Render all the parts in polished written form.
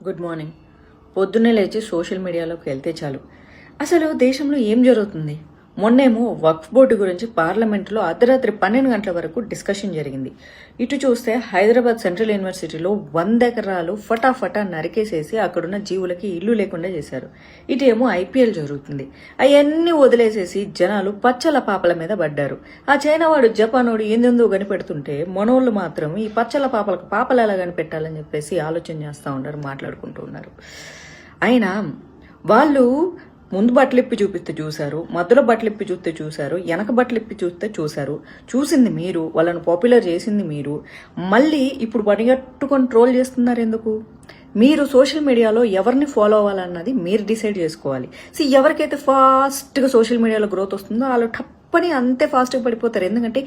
Good morning. పొద్దున్నే లేచి social మీడియాలోకి వెళ్తే చాలు అసలు దేశంలో ఏం జరుగుతుంది. మొన్నేమో వక్ఫ్ బోర్డు గురించి పార్లమెంటులో అర్ధరాత్రి 12 గంటల వరకు డిస్కషన్ జరిగింది. ఇటు చూస్తే హైదరాబాద్ సెంట్రల్ యూనివర్సిటీలో 100 ఎకరాలు ఫటాఫటా నరికేసేసి అక్కడున్న జీవులకి ఇల్లు లేకుండా చేశారు. ఇటు ఏమో ఐపీఎల్ జరుగుతుంది. అవన్నీ వదిలేసేసి జనాలు పచ్చల పాపల మీద పడ్డారు. ఆ చైనా వాడు జపానోడు ఏందో కనిపెడుతుంటే మనోళ్ళు మాత్రం ఈ పచ్చల పాపలకు పాపలు ఎలా కనిపెట్టాలని చెప్పేసి ఆలోచన చేస్తూ ఉన్నారు, మాట్లాడుకుంటూ ఉన్నారు. అయినా వాళ్ళు ముందు బట్టలిప్పి చూపిస్తే చూశారు, మధ్యలో బట్టలిప్పి చూస్తే చూశారు, వెనక బట్టలిప్పి చూస్తే చూశారు. చూసింది మీరు, వాళ్ళని పాపులర్ చేసింది మీరు. మళ్ళీ ఇప్పుడు పనిగట్టుకొని ట్రోల్ చేస్తున్నారు ఎందుకు? మీరు సోషల్ మీడియాలో ఎవరిని ఫాలో అవ్వాలన్నది మీరు డిసైడ్ చేసుకోవాలి. ఎవరికైతే ఫాస్ట్గా సోషల్ మీడియాలో గ్రోత్ వస్తుందో వాళ్ళు పని అంతే ఫాస్ట్గా పడిపోతారు. ఎందుకంటే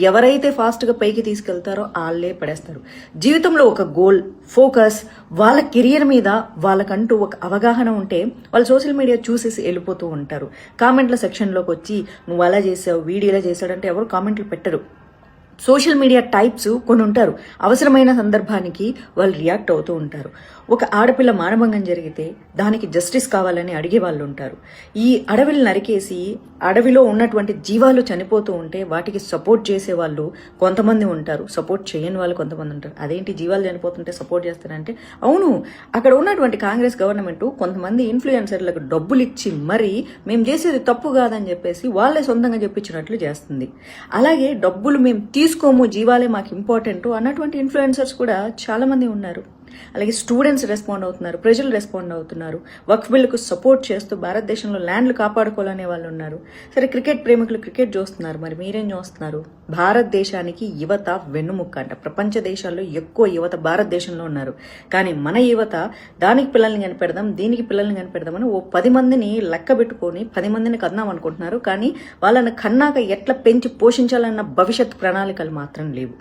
ఎవరైతే ఫాస్ట్గా పైకి తీసుకెళ్తారో వాళ్ళే పడేస్తారు. జీవితంలో ఒక గోల్, ఫోకస్, వాళ్ళ కెరియర్ మీద వాళ్ళకంటూ ఒక అవగాహన ఉంటే వాళ్ళు సోషల్ మీడియా చూసేసి వెళ్ళిపోతూ ఉంటారు. కామెంట్ల సెక్షన్లోకి వచ్చి నువ్వు అలా చేసావు, వీడియో ఇలా చేశాడంటే ఎవరు కామెంట్లు పెట్టరు. సోషల్ మీడియా టైప్స్ కొన్ని ఉంటారు. అవసరమైన సందర్భానికి వాళ్ళు రియాక్ట్ అవుతూ ఉంటారు. ఒక ఆడపిల్ల మానభంగం జరిగితే దానికి జస్టిస్ కావాలని అడిగే వాళ్ళు ఉంటారు. ఈ అడవిని నరికేసి అడవిలో ఉన్నటువంటి జీవాలు చనిపోతూ ఉంటే వాటికి సపోర్ట్ చేసే వాళ్ళు కొంతమంది ఉంటారు, సపోర్ట్ చేయని వాళ్ళు కొంతమంది ఉంటారు. అదేంటి జీవాలు చనిపోతుంటే సపోర్ట్ చేస్తారంటే, అవును, అక్కడ ఉన్నటువంటి కాంగ్రెస్ గవర్నమెంట్ కొంతమంది ఇన్ఫ్లుయెన్సర్లకు డబ్బులు ఇచ్చి మరీ మేము చేసేది తప్పు కాదని చెప్పేసి వాళ్ళే సొంతంగా చెప్పించినట్లు చేస్తుంది. అలాగే డబ్బులు మేము తీసుకోము, జీవాలే మాకు ఇంపార్టెంట్ అన్నటువంటి ఇన్ఫ్లుయెన్సర్స్ కూడా చాలా మంది ఉన్నారు. అలాగే స్టూడెంట్స్ రెస్పాండ్ అవుతున్నారు, ప్రజలు రెస్పాండ్ అవుతున్నారు. వక్ఫ్ బిల్లుకు సపోర్ట్ చేస్తూ భారతదేశంలో ల్యాండ్లు కాపాడుకోవాలనే వాళ్ళు ఉన్నారు. సరే, క్రికెట్ ప్రేమికులు క్రికెట్ చూస్తున్నారు, మరి మీరేం చూస్తున్నారు? భారతదేశానికి యువత వెన్నుముక్క అంట. ప్రపంచ దేశాల్లో ఎక్కువ యువత భారతదేశంలో ఉన్నారు. కానీ మన యువత దానికి పిల్లల్ని కనిపెడదాం, దీనికి పిల్లల్ని కనిపెడదామని ఓ 10 మందిని లెక్క పెట్టుకొని 10 మందిని కన్నాం అనుకుంటున్నారు. కానీ వాళ్ళని కన్నాక ఎట్లా పెంచి పోషించాలన్న భవిష్యత్ ప్రణాళికలు మాత్రం లేవు.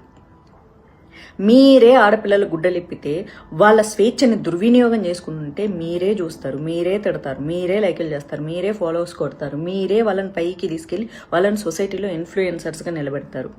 మీరే ఆడపిల్లలు గుడ్డలిప్పితే వాళ్ళ స్వేచ్ఛని దుర్వినియోగం చేసుకుంటుంటే మీరే చూస్తారు, మీరే తిడతారు, మీరే లైకులు చేస్తారు, మీరే ఫాలోవర్స్ కొడతారు, మీరే వాళ్ళని పైకి తీసుకెళ్లి వాళ్ళని సొసైటీలో ఇన్ఫ్లుయెన్సర్స్గా నిలబెడతారు.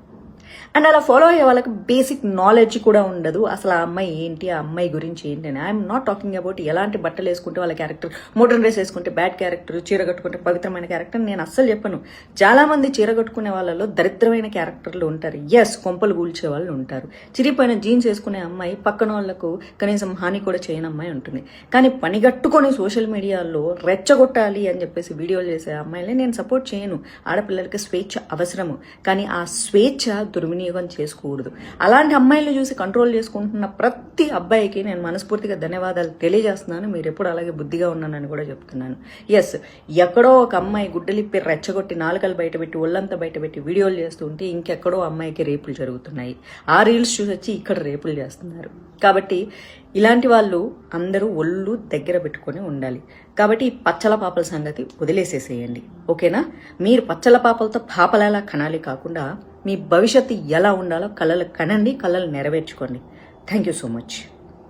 అండ్ అలా ఫాలో అయ్యే వాళ్ళకి బేసిక్ నాలెడ్జ్ కూడా ఉండదు. అసలు ఆ అమ్మాయి ఏంటి, ఆ అమ్మాయి గురించి ఏంటి అని. ఐఎమ్ నాట్ టాకింగ్ అబౌట్ ఎలాంటి బట్టలు వేసుకుంటే వాళ్ళ క్యారెక్టర్, మోడర్న్ డ్రెస్ వేసుకుంటే బ్యాడ్ క్యారెక్టర్, చీర కట్టుకుంటే పవిత్రమైన క్యారెక్టర్ నేను అస్సలు చెప్పను. చాలా మంది చీర కట్టుకునే వాళ్ళలో దరిద్రమైన క్యారెక్టర్లు ఉంటారు. ఎస్, కొంపలు కూల్చే వాళ్ళు ఉంటారు. చిరిపోయిన జీన్స్ వేసుకునే అమ్మాయి పక్కన వాళ్ళకు కనీసం హాని కూడా చేయని అమ్మాయి ఉంటుంది. కానీ పనిగట్టుకొని సోషల్ మీడియాలో రెచ్చగొట్టాలి అని చెప్పేసి వీడియోలు చేసే అమ్మాయిలే నేను సపోర్ట్ చేయను. ఆడపిల్లలకి స్వేచ్ఛ అవసరము, కానీ ఆ స్వేచ్ఛ దుర్వినియోగం చేసుకోకూడదు. అలాంటి అమ్మాయిలు చూసి కంట్రోల్ చేసుకుంటున్న ప్రతి అబ్బాయికి నేను మనస్ఫూర్తిగా ధన్యవాదాలు తెలియజేస్తున్నాను. మీరు ఎప్పుడు అలాగే బుద్ధిగా ఉన్నానని కూడా చెప్తున్నాను. ఎస్, ఎక్కడో ఒక అమ్మాయి గుడ్డలిప్పి రెచ్చగొట్టి నాలుకలు బయటపెట్టి ఒళ్ళంతా బయటపెట్టి వీడియోలు చేస్తుంటే ఇంకెక్కడో అమ్మాయికి రేపులు జరుగుతున్నాయి. ఆ రీల్స్ చూసి వచ్చి ఇక్కడ రేపులు చేస్తున్నారు. కాబట్టి ఇలాంటి వాళ్ళు అందరూ ఒళ్ళు దగ్గర పెట్టుకొని ఉండాలి. కాబట్టి ఈ పచ్చల పాపల సంగతి వదిలేసేసేయండి, ఓకేనా? మీరు పచ్చల పాపలతో పాపలలా కనాలి కాకుండా మీ భవిష్యత్తు ఎలా ఉండాలో కలలు కనండి, కలలు నెరవేర్చుకోండి. Thank you so much.